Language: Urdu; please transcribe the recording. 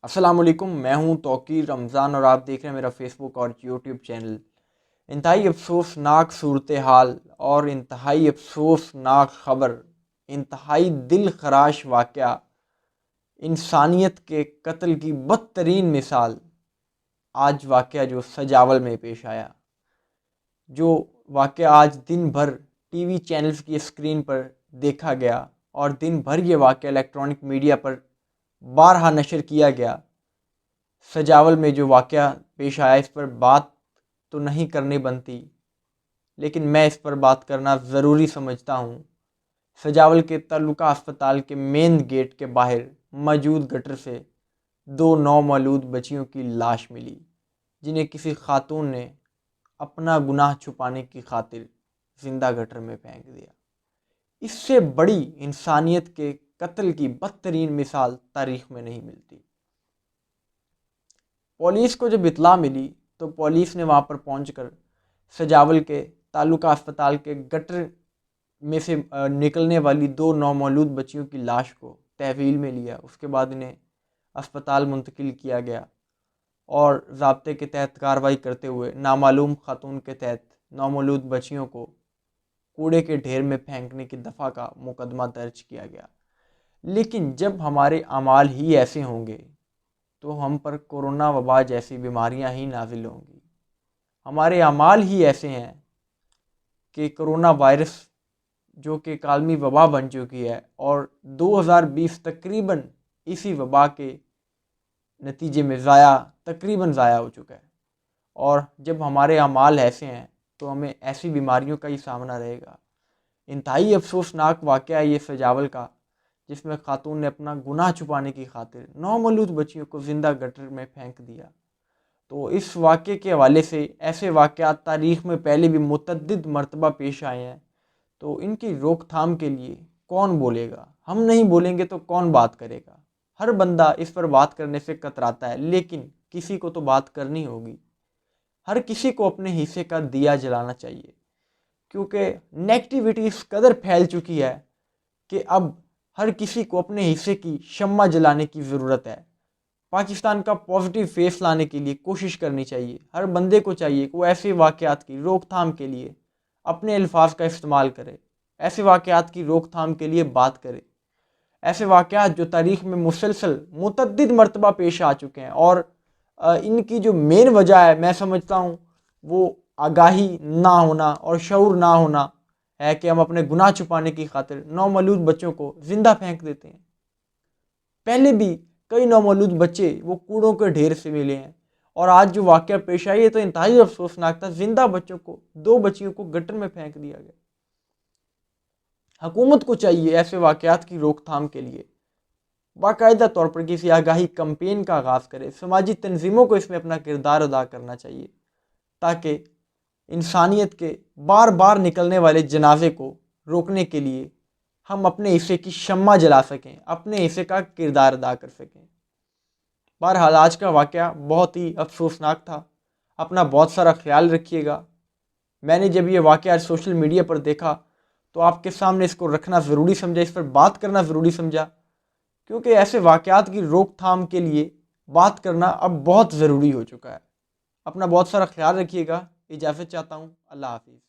السلام علیکم، میں ہوں توقیر رمضان اور آپ دیکھ رہے ہیں میرا فیس بک اور یوٹیوب چینل۔ انتہائی افسوسناک صورتحال اور انتہائی افسوسناک خبر، انتہائی دل خراش واقعہ، انسانیت کے قتل کی بدترین مثال آج واقعہ جو سجاول میں پیش آیا، جو واقعہ آج دن بھر ٹی وی چینلز کی اسکرین پر دیکھا گیا اور دن بھر یہ واقعہ الیکٹرانک میڈیا پر بارہا نشر کیا گیا۔ سجاول میں جو واقعہ پیش آیا اس پر بات تو نہیں کرنی بنتی، لیکن میں اس پر بات کرنا ضروری سمجھتا ہوں۔ سجاول کے تعلقہ اسپتال کے مین گیٹ کے باہر موجود گٹر سے دو نومولود بچیوں کی لاش ملی، جنہیں کسی خاتون نے اپنا گناہ چھپانے کی خاطر زندہ گٹر میں پھینک دیا۔ اس سے بڑی انسانیت کے قتل کی بدترین مثال تاریخ میں نہیں ملتی۔ پولیس کو جب اطلاع ملی تو پولیس نے وہاں پر پہنچ کر سجاول کے تعلقہ اسپتال کے گٹر میں سے نکلنے والی دو نومولود بچیوں کی لاش کو تحویل میں لیا۔ اس کے بعد انہیں اسپتال منتقل کیا گیا اور ضابطے کے تحت کارروائی کرتے ہوئے نامعلوم خاتون کے تحت نومولود بچیوں کو کوڑے کے ڈھیر میں پھینکنے کی دفعہ کا مقدمہ درج کیا گیا۔ لیکن جب ہمارے اعمال ہی ایسے ہوں گے تو ہم پر کورونا وبا جیسی بیماریاں ہی نازل ہوں گی۔ ہمارے اعمال ہی ایسے ہیں کہ کرونا وائرس جو کہ ایک عالمی وبا بن چکی ہے اور 2020 تقریباً اسی وبا کے نتیجے میں تقریباً ضائع ہو چکا ہے، اور جب ہمارے اعمال ایسے ہیں تو ہمیں ایسی بیماریوں کا ہی سامنا رہے گا۔ انتہائی افسوسناک واقعہ ہے یہ سجاول کا، جس میں خاتون نے اپنا گناہ چھپانے کی خاطر نومولود بچیوں کو زندہ گٹر میں پھینک دیا۔ تو اس واقعے کے حوالے سے ایسے واقعات تاریخ میں پہلے بھی متعدد مرتبہ پیش آئے ہیں، تو ان کی روک تھام کے لیے کون بولے گا؟ ہم نہیں بولیں گے تو کون بات کرے گا؟ ہر بندہ اس پر بات کرنے سے کتراتا ہے، لیکن کسی کو تو بات کرنی ہوگی۔ ہر کسی کو اپنے حصے کا دیا جلانا چاہیے، کیونکہ نیگیٹیوٹی اس قدر پھیل چکی ہے کہ اب ہر کسی کو اپنے حصے کی شمع جلانے کی ضرورت ہے۔ پاکستان کا پازیٹیو فیس لانے کے لیے کوشش کرنی چاہیے۔ ہر بندے کو چاہیے کہ وہ ایسے واقعات کی روک تھام کے لیے اپنے الفاظ کا استعمال کرے، ایسے واقعات کی روک تھام کے لیے بات کرے۔ ایسے واقعات جو تاریخ میں مسلسل متعدد مرتبہ پیش آ چکے ہیں، اور ان کی جو مین وجہ ہے میں سمجھتا ہوں وہ آگاہی نہ ہونا اور شعور نہ ہونا ہے، کہ ہم اپنے گناہ چھپانے کی خاطر نومولود بچوں کو زندہ پھینک دیتے ہیں۔ پہلے بھی کئی نومولود بچے وہ کوڑوں کے ڈھیر سے ملے ہیں، اور آج جو واقعہ پیش آئی ہے تو انتہائی افسوسناک تھا۔ زندہ بچوں کو، دو بچیوں کو گٹر میں پھینک دیا گیا۔ حکومت کو چاہیے ایسے واقعات کی روک تھام کے لیے باقاعدہ طور پر کسی آگاہی کمپین کا آغاز کرے۔ سماجی تنظیموں کو اس میں اپنا کردار ادا کرنا چاہیے، تاکہ انسانیت کے بار بار نکلنے والے جنازے کو روکنے کے لیے ہم اپنے حصے کی شمع جلا سکیں، اپنے حصے کا کردار ادا کر سکیں۔ بہرحال آج کا واقعہ بہت ہی افسوسناک تھا۔ اپنا بہت سارا خیال رکھیے گا۔ میں نے جب یہ واقعہ سوشل میڈیا پر دیکھا تو آپ کے سامنے اس کو رکھنا ضروری سمجھا، اس پر بات کرنا ضروری سمجھا، کیونکہ ایسے واقعات کی روک تھام کے لیے بات کرنا اب بہت ضروری ہو چکا ہے۔ اپنا بہت سارا خیال رکھیے گا۔ اجازت چاہتا ہوں۔ اللہ حافظ۔